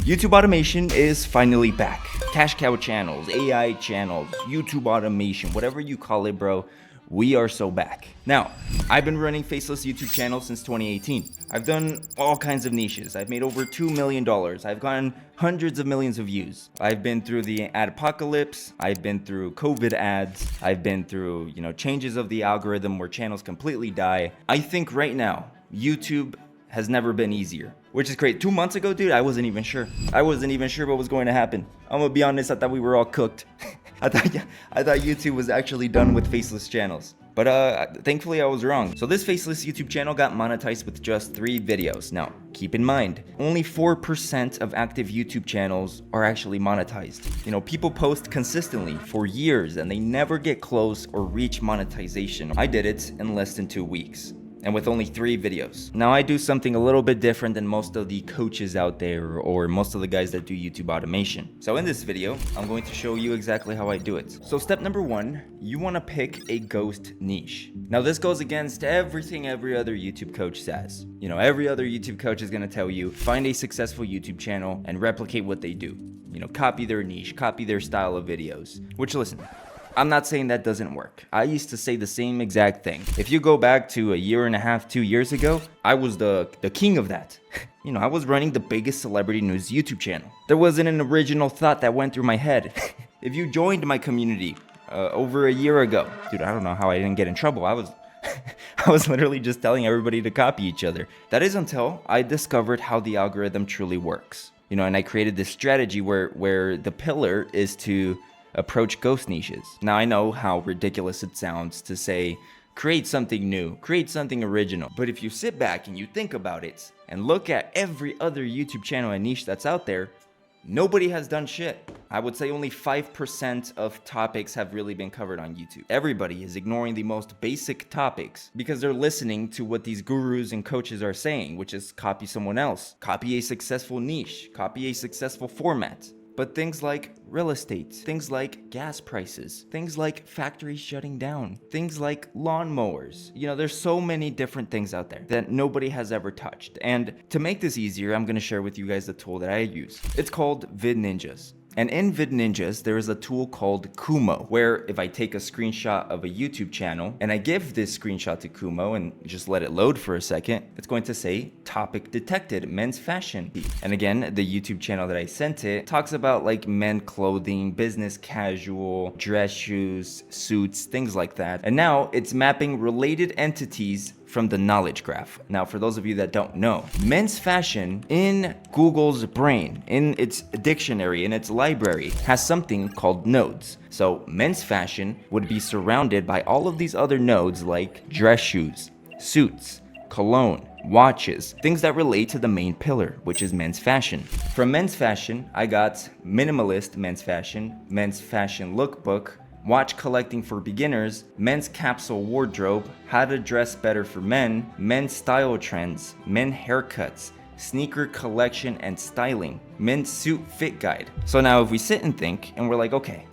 YouTube automation is finally back. Cash cow channels, AI channels, YouTube automation, whatever you call it, bro. We are so back. Now, I've been running Faceless YouTube channel since 2018. I've done all kinds of niches. I've made over $2 million. I've gotten hundreds of millions of views. I've been through the ad apocalypse. I've been through COVID ads. I've been through, changes of the algorithm where channels completely die. I think right now, YouTube has never been easier, which is great. 2 months ago, dude, I wasn't even sure. I wasn't even sure what was going to happen. I'm gonna be honest, I thought we were all cooked. I thought YouTube was actually done with faceless channels. But thankfully I was wrong. So this faceless YouTube channel got monetized with just 3 videos. Now, keep in mind, only 4% of active YouTube channels are actually monetized. People post consistently for years and they never get close or reach monetization. I did it in less than 2 weeks. And with only 3 videos. Now I do something a little bit different than most of the coaches out there or most of the guys that do YouTube automation. So in this video, I'm going to show you exactly how I do it. So step number 1, you want to pick a ghost niche. Now this goes against everything every other YouTube coach says. Every other YouTube coach is going to tell you, find a successful YouTube channel and replicate what they do. Copy their niche, copy their style of videos. Which, listen, I'm not saying that doesn't work. I used to say the same exact thing. If you go back to a year and a half, 2 years ago, I was the king of that. I was running the biggest celebrity news YouTube channel. There wasn't an original thought that went through my head. If you joined my community over a year ago, dude, I don't know how I didn't get in trouble. I was literally just telling everybody to copy each other. That is until I discovered how the algorithm truly works. And I created this strategy where the pillar is to approach ghost niches. Now I know how ridiculous it sounds to say, create something new, create something original. But if you sit back and you think about it and look at every other YouTube channel and niche that's out there, nobody has done shit. I would say only 5% of topics have really been covered on YouTube. Everybody is ignoring the most basic topics because they're listening to what these gurus and coaches are saying, which is copy someone else, copy a successful niche, copy a successful format. But things like real estate, things like gas prices, things like factories shutting down, things like lawnmowers. There's so many different things out there that nobody has ever touched. And to make this easier, I'm going to share with you guys the tool that I use. It's called VidNinjas. And in VidNinjas, there is a tool called Kumo, where if I take a screenshot of a YouTube channel and I give this screenshot to Kumo and just let it load for a second, it's going to say topic detected, men's fashion. And again, the YouTube channel that I sent it talks about like men clothing, business casual, dress shoes, suits, things like that. And now it's mapping related entities from the knowledge graph. Now, for those of you that don't know, men's fashion in Google's brain, in its dictionary, in its library, has something called nodes. So men's fashion would be surrounded by all of these other nodes like dress shoes, suits, cologne, watches, things that relate to the main pillar, which is men's fashion. From men's fashion, I got minimalist men's fashion lookbook, watch collecting for beginners, men's capsule wardrobe, how to dress better for men, men's style trends, men haircuts, sneaker collection and styling, men's suit fit guide. So now if we sit and think and we're like, okay,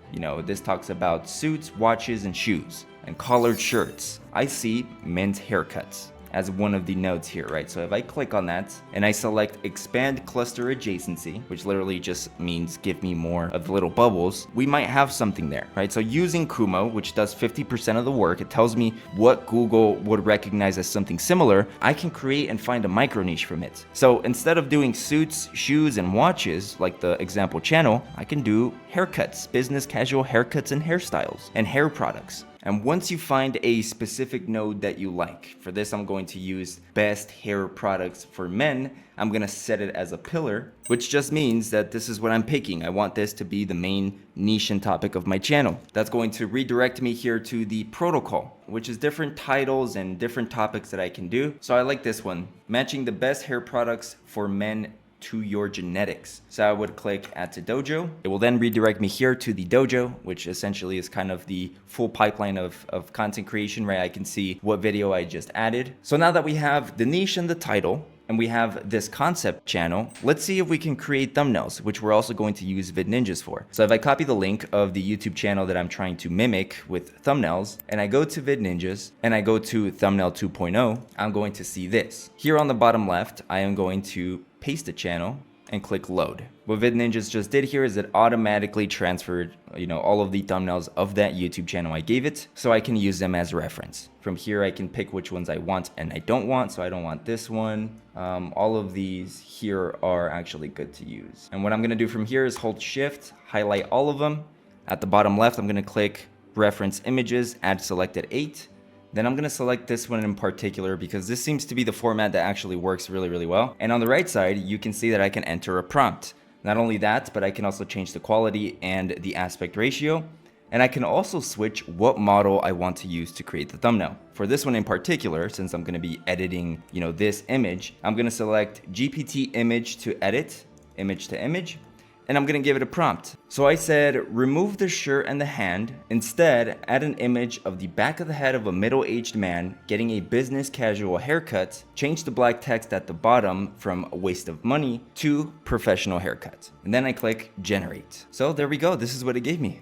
this talks about suits, watches, and shoes, and collared shirts. I see men's haircuts as one of the nodes here, right? So if I click on that and I select expand cluster adjacency, which literally just means give me more of the little bubbles, we might have something there, right? So using Kumo, which does 50% of the work, it tells me what Google would recognize as something similar. I can create and find a micro niche from it. So instead of doing suits, shoes, and watches, like the example channel, I can do haircuts, business casual haircuts and hairstyles, and hair products. And once you find a specific node that you like, for this I'm going to use best hair products for men, I'm going to set it as a pillar, which just means that this is what I'm picking. I want this to be the main niche and topic of my channel. That's going to redirect me here to the protocol, which is different titles and different topics that I can do. So I like this one, matching the best hair products for men to your genetics. So I would click add to dojo. It will then redirect me here to the dojo, which essentially is kind of the full pipeline of content creation, right? I can see what video I just added. So now that we have the niche and the title, and we have this concept channel, let's see if we can create thumbnails, which we're also going to use VidNinjas for. So if I copy the link of the YouTube channel that I'm trying to mimic with thumbnails, and I go to VidNinjas, and I go to thumbnail 2.0, I'm going to see this. Here on the bottom left, I am going to paste the channel, and click load. What VidNinjas just did here is it automatically transferred, all of the thumbnails of that YouTube channel I gave it, so I can use them as reference. From here, I can pick which ones I want and I don't want, so I don't want this one. All of these here are actually good to use. And what I'm gonna do from here is hold Shift, highlight all of them. At the bottom left, I'm gonna click Reference Images, add selected 8. Then I'm gonna select this one in particular because this seems to be the format that actually works really, really well. And on the right side, you can see that I can enter a prompt. Not only that, but I can also change the quality and the aspect ratio. And I can also switch what model I want to use to create the thumbnail. For this one in particular, since I'm gonna be editing, this image, I'm gonna select GPT image to edit, image to image, and I'm gonna give it a prompt. So I said, remove the shirt and the hand. Instead, add an image of the back of the head of a middle-aged man getting a business casual haircut. Change the black text at the bottom from a waste of money to professional haircut. And then I click generate. So there we go, this is what it gave me.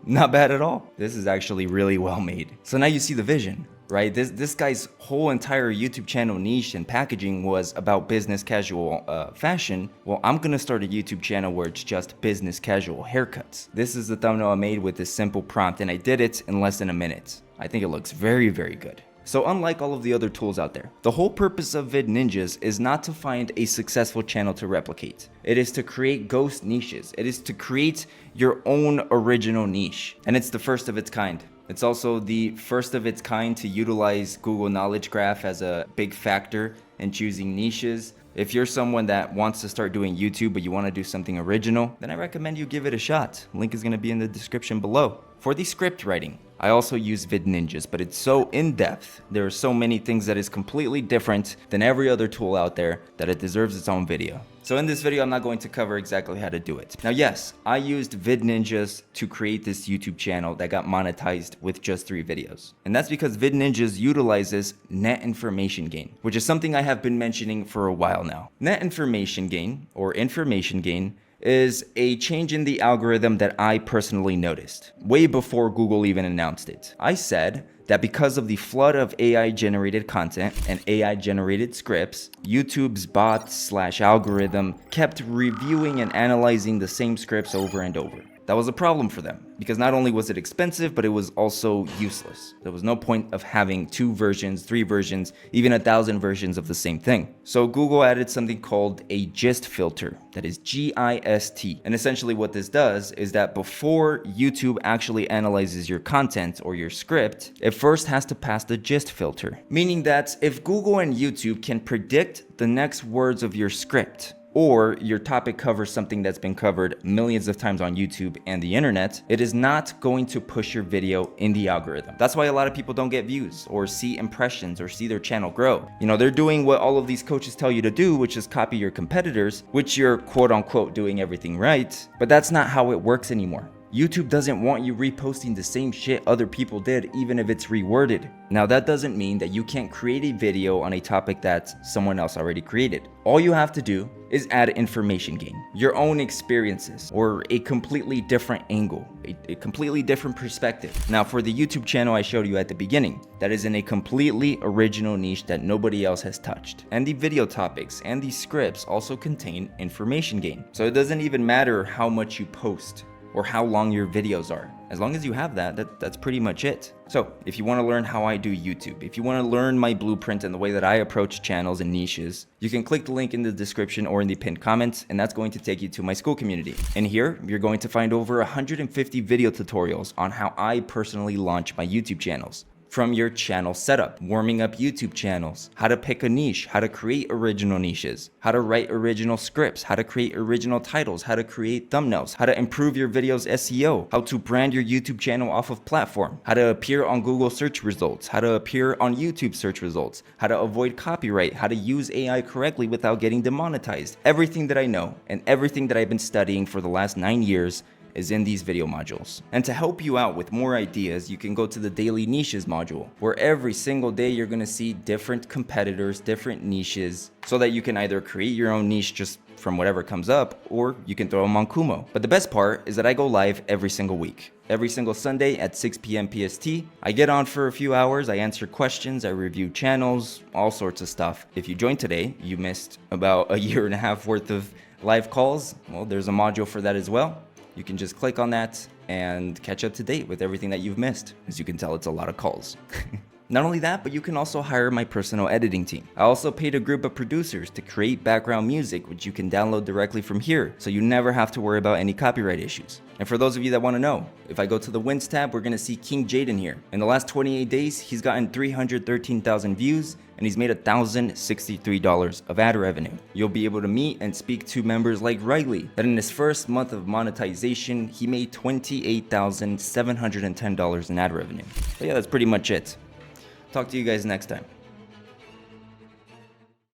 Not bad at all. This is actually really well made. So now you see the vision, right? This guy's whole entire YouTube channel niche and packaging was about business casual fashion. Well, I'm gonna start a YouTube channel where it's just business casual haircuts. This is the thumbnail I made with this simple prompt, and I did it in less than a minute. I think it looks very, very good. So unlike all of the other tools out there, the whole purpose of VidNinjas is not to find a successful channel to replicate. It is to create ghost niches. It is to create your own original niche. And it's the first of its kind. It's also the first of its kind to utilize Google Knowledge Graph as a big factor in choosing niches. If you're someone that wants to start doing YouTube but you want to do something original, then I recommend you give it a shot. Link is going to be in the description below. For the script writing, I also use VidNinjas, but it's so in-depth. There are so many things that is completely different than every other tool out there that it deserves its own video. So in this video, I'm not going to cover exactly how to do it. Now, yes, I used VidNinjas to create this YouTube channel that got monetized with just 3 videos. And that's because VidNinjas utilizes net information gain, which is something I have been mentioning for a while now. Net information gain, or information gain, is a change in the algorithm that I personally noticed way before Google even announced it. I said that because of the flood of AI generated content and AI generated scripts, YouTube's bot/algorithm kept reviewing and analyzing the same scripts over and over. That was a problem for them because not only was it expensive, but it was also useless. There was no point of having 2 versions, 3 versions, even 1,000 versions of the same thing. So Google added something called a gist filter, that is GIST. And essentially what this does is that before YouTube actually analyzes your content or your script, it first has to pass the gist filter. Meaning that if Google and YouTube can predict the next words of your script, or your topic covers something that's been covered millions of times on YouTube and the internet, it is not going to push your video in the algorithm. That's why a lot of people don't get views or see impressions or see their channel grow. They're doing what all of these coaches tell you to do, which is copy your competitors, which you're quote unquote doing everything right, but that's not how it works anymore. YouTube doesn't want you reposting the same shit other people did, even if it's reworded. Now, that doesn't mean that you can't create a video on a topic that someone else already created. All you have to do is add information gain, your own experiences, or a completely different angle, a completely different perspective. Now, for the YouTube channel I showed you at the beginning, that is in a completely original niche that nobody else has touched. And the video topics and the scripts also contain information gain. So it doesn't even matter how much you post or how long your videos are. As long as you have that's pretty much it. So if you want to learn how I do YouTube, if you want to learn my blueprint and the way that I approach channels and niches, you can click the link in the description or in the pinned comments, and that's going to take you to my Skool community. And here, you're going to find over 150 video tutorials on how I personally launch my YouTube channels. From your channel setup, warming up YouTube channels, how to pick a niche, how to create original niches, how to write original scripts, how to create original titles, how to create thumbnails, how to improve your video's SEO, how to brand your YouTube channel off of platform, how to appear on Google search results, how to appear on YouTube search results, how to avoid copyright, how to use AI correctly without getting demonetized. Everything that I know and everything that I've been studying for the last 9 years is in these video modules. And to help you out with more ideas, you can go to the daily niches module, where every single day you're gonna see different competitors, different niches, so that you can either create your own niche just from whatever comes up, or you can throw them on Kumo. But the best part is that I go live every single week. Every single Sunday at 6 p.m. PST. I get on for a few hours, I answer questions, I review channels, all sorts of stuff. If you joined today, you missed about a year and a half worth of Live calls, well, there's a module for that as well. You can just click on that and catch up to date with everything that you've missed. As you can tell, it's a lot of calls. Not only that, but you can also hire my personal editing team. I also paid a group of producers to create background music, which you can download directly from here, so you never have to worry about any copyright issues. And for those of you that want to know, if I go to the wins tab, we're going to see King Jaden here. In the last 28 days, he's gotten 313,000 views, and he's made $1,063 of ad revenue. You'll be able to meet and speak to members like Riley, that in his first month of monetization, he made $28,710 in ad revenue. But yeah, that's pretty much it. Talk to you guys next time.